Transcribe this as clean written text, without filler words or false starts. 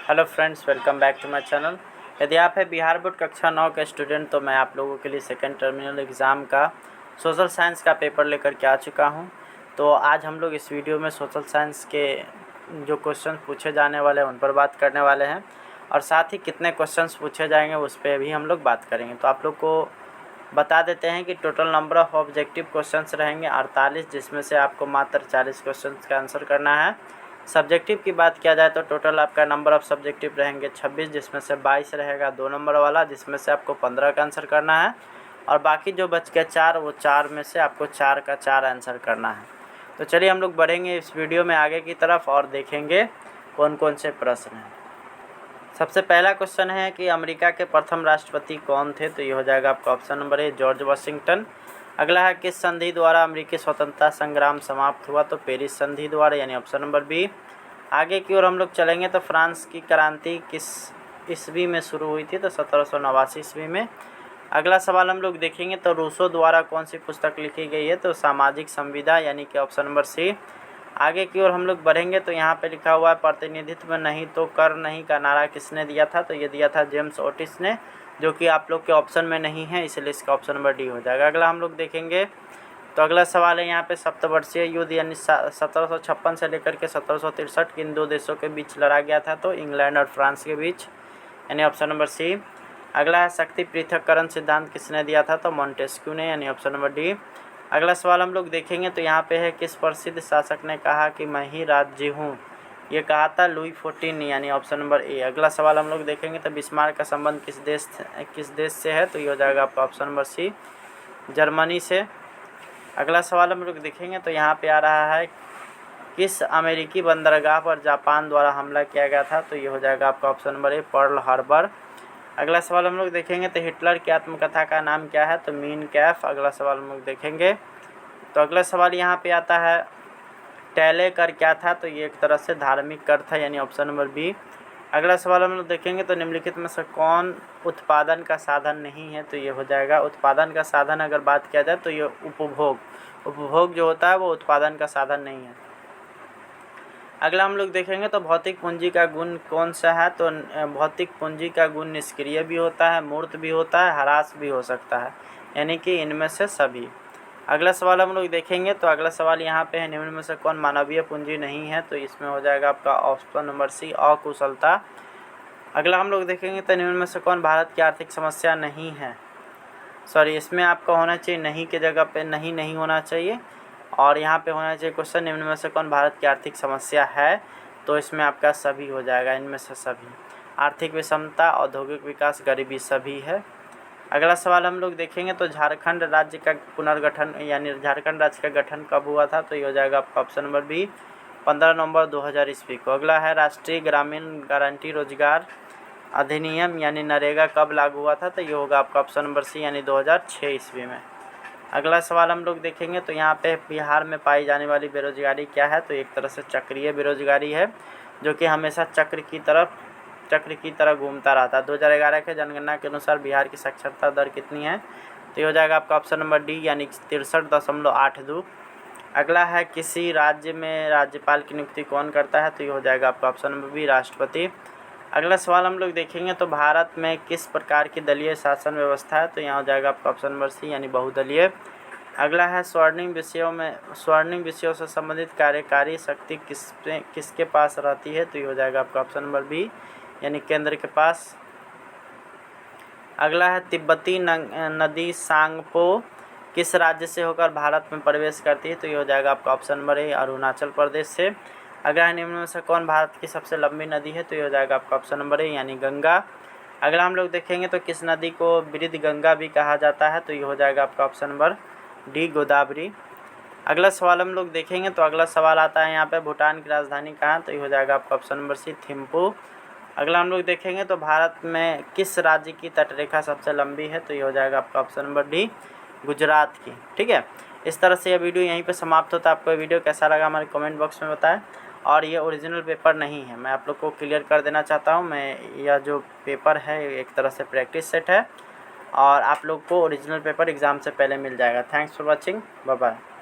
Hello friends, welcome back to my channel. यदि आप है बिहार बोर्ड कक्षा 9 के स्टूडेंट तो मैं आप लोगों के लिए सेकेंड टर्मिनल एग्ज़ाम का सोशल साइंस का पेपर लेकर के आ चुका हूं। तो आज हम लोग इस वीडियो में सोशल साइंस के जो क्वेश्चन पूछे जाने वाले हैं उन पर बात करने वाले हैं, और साथ ही कितने क्वेश्चन पूछे जाएंगे उस पर भी हम लोग बात करेंगे। तो आप लोग को बता देते हैं कि total number of objective questions रहेंगे 48, जिसमें से आपको मात्र 40 क्वेश्चंस का आंसर करना है। सब्जेक्टिव की बात किया जाए तो टोटल आपका नंबर ऑफ़ सब्जेक्टिव रहेंगे 26, जिसमें से 22 रहेगा 2 नंबर वाला, जिसमें से आपको 15 का आंसर करना है, और बाकी जो बच गया 4, वो 4 में से आपको 4 का 4 आंसर करना है। तो चलिए हम लोग बढ़ेंगे इस वीडियो में आगे की तरफ और देखेंगे कौन कौन से प्रश्न हैं। सबसे पहला क्वेश्चन है कि अमेरिका के प्रथम राष्ट्रपति कौन थे? तो ये हो जाएगा आपका option number A, George Washington. अगला है किस संधि द्वारा अमेरिकी स्वतंत्रता संग्राम समाप्त हुआ? तो पेरिस संधि द्वारा, यानी ऑप्शन नंबर बी। आगे की ओर हम लोग चलेंगे तो फ्रांस की क्रांति किस ईस्वी में शुरू हुई थी? तो 1789 ईस्वी में। अगला सवाल हम लोग देखेंगे तो रूसो द्वारा कौन सी पुस्तक लिखी गई है? तो सामाजिक संविदा, यानी कि ऑप्शन नंबर सी। आगे की ओर हम लोग बढ़ेंगे तो यहाँ पे लिखा हुआ है प्रतिनिधित्व नहीं तो कर नहीं का नारा किसने दिया था? तो ये दिया था जेम्स ओटिस ने, जो कि आप लोग के ऑप्शन में नहीं है, इसलिए इसका ऑप्शन नंबर डी हो जाएगा। अगला हम लोग देखेंगे तो अगला सवाल है यहाँ पे सप्तवर्षीय युद्ध यानी 1756 से लेकर के 1763 किन दो देशों के बीच लड़ा गया था? तो इंग्लैंड और फ्रांस के बीच, यानी ऑप्शन नंबर सी। अगला है शक्ति पृथक्करण सिद्धांत किसने दिया था? तो मॉन्टेस्क्यू ने, यानी ऑप्शन नंबर डी। अगला सवाल हम लोग देखेंगे तो यहाँ पे है किस प्रसिद्ध शासक ने कहा कि मैं ही राज्य हूँ? ये कहा था लुई XIV, यानी ऑप्शन नंबर ए। अगला सवाल हम लोग देखेंगे तो बिस्मार्क का संबंध किस देश से है? तो ये हो जाएगा आपका ऑप्शन नंबर सी, जर्मनी से। अगला सवाल हम लोग देखेंगे तो यहाँ पे आ रहा है किस अमेरिकी बंदरगाह पर जापान द्वारा हमला किया गया था? तो ये हो जाएगा आपका option number A, Pearl Harbor. अगला सवाल हम लोग देखेंगे तो हिटलर की आत्मकथा का नाम क्या है? तो मीन कैफ। अगला सवाल हम लोग देखेंगे तो अगला सवाल यहाँ पे आता है टैले कर क्या था? तो ये एक तरह से धार्मिक कर था, यानी ऑप्शन नंबर बी। अगला सवाल हम लोग देखेंगे तो निम्नलिखित में से कौन उत्पादन का साधन नहीं है? तो ये हो जाएगा उत्पादन का साधन। अगर बात किया जाए तो ये उपभोग जो होता है वो उत्पादन का साधन नहीं है। अगला हम लोग देखेंगे तो भौतिक पूंजी का गुण कौन सा है? तो भौतिक पूंजी का गुण निष्क्रिय भी होता है, मूर्त भी होता है, ह्रास भी हो सकता है, यानी कि इनमें से सभी। अगला सवाल हम लोग देखेंगे तो अगला सवाल यहाँ पे है निम्न में से कौन मानवीय पूंजी नहीं है? तो इसमें हो जाएगा आपका ऑप्शन नंबर सी, अकुशलता। अगला हम लोग देखेंगे तो निम्न में से कौन भारत की आर्थिक समस्या नहीं है? इसमें आपका होना चाहिए नहीं की जगह पे नहीं होना चाहिए, और यहाँ पे होना चाहिए क्वेश्चन निम्न में से कौन भारत की आर्थिक समस्या है? तो इसमें आपका सभी हो जाएगा, इनमें से सभी। आर्थिक विषमता, औद्योगिक विकास, गरीबी सभी है। अगला सवाल हम लोग देखेंगे तो झारखंड राज्य का पुनर्गठन यानी झारखंड राज्य का गठन कब हुआ था? तो ये हो जाएगा आपका ऑप्शन नंबर बी, 15 नवंबर 2000 ईस्वी को। अगला है राष्ट्रीय ग्रामीण गारंटी रोजगार अधिनियम यानी नरेगा कब लागू हुआ था? तो ये होगा आपका ऑप्शन नंबर सी, यानी 2006 ईस्वी में। अगला सवाल हम लोग देखेंगे तो यहाँ पे बिहार में पाई जाने वाली बेरोजगारी क्या है? तो एक तरह से चक्रीय बेरोजगारी है, जो कि हमेशा चक्र की तरह घूमता रहता है। 2011 के जनगणना के अनुसार बिहार की साक्षरता दर कितनी है? तो ये हो जाएगा आपका ऑप्शन नंबर डी, यानी 63.82। अगला है किसी राज्य में राज्यपाल की नियुक्ति कौन करता है? तो ये हो जाएगा आपका ऑप्शन नंबर बी, राष्ट्रपति। अगला सवाल हम लोग देखेंगे तो भारत में किस प्रकार की दलीय शासन व्यवस्था है? तो यहाँ हो जाएगा आपका ऑप्शन नंबर सी, यानी बहुदलीय। अगला है स्वर्णिम विषयों से संबंधित कार्यकारी शक्ति किसके पास रहती है? तो ये हो जाएगा आपका ऑप्शन नंबर बी, यानी केंद्र के पास। अगला है तिब्बती नदी सांगपो किस राज्य से होकर भारत में प्रवेश करती है? तो ये हो जाएगा आपका option number A, Arunachal Pradesh से। अगला निम्न में से कौन भारत की सबसे लंबी नदी है? तो ये हो जाएगा आपका ऑप्शन नंबर ए, यानी गंगा। अगला हम लोग देखेंगे तो किस नदी को वृद्ध गंगा भी कहा जाता है? तो ये हो जाएगा आपका ऑप्शन नंबर डी, गोदावरी। अगला सवाल हम लोग देखेंगे तो अगला सवाल आता है यहाँ पे भूटान की राजधानी कहाँ? तो ये हो जाएगा आपका ऑप्शन नंबर सी, थिम्पू। अगला हम लोग देखेंगे तो भारत में किस राज्य की तटरेखा सबसे लंबी है? तो ये हो जाएगा आपका ऑप्शन नंबर डी, गुजरात की। ठीक है, इस तरह से यह वीडियो यहीं पे समाप्त होता है। आपको ये वीडियो कैसा लगा हमारे कमेंट बॉक्स में बताएं। और ये ओरिजिनल पेपर नहीं है, मैं आप लोग को क्लियर कर देना चाहता हूँ। यह जो पेपर है एक तरह से प्रैक्टिस सेट है, और आप लोग को ओरिजिनल पेपर एग्ज़ाम से पहले मिल जाएगा। Thanks for watching, bye bye.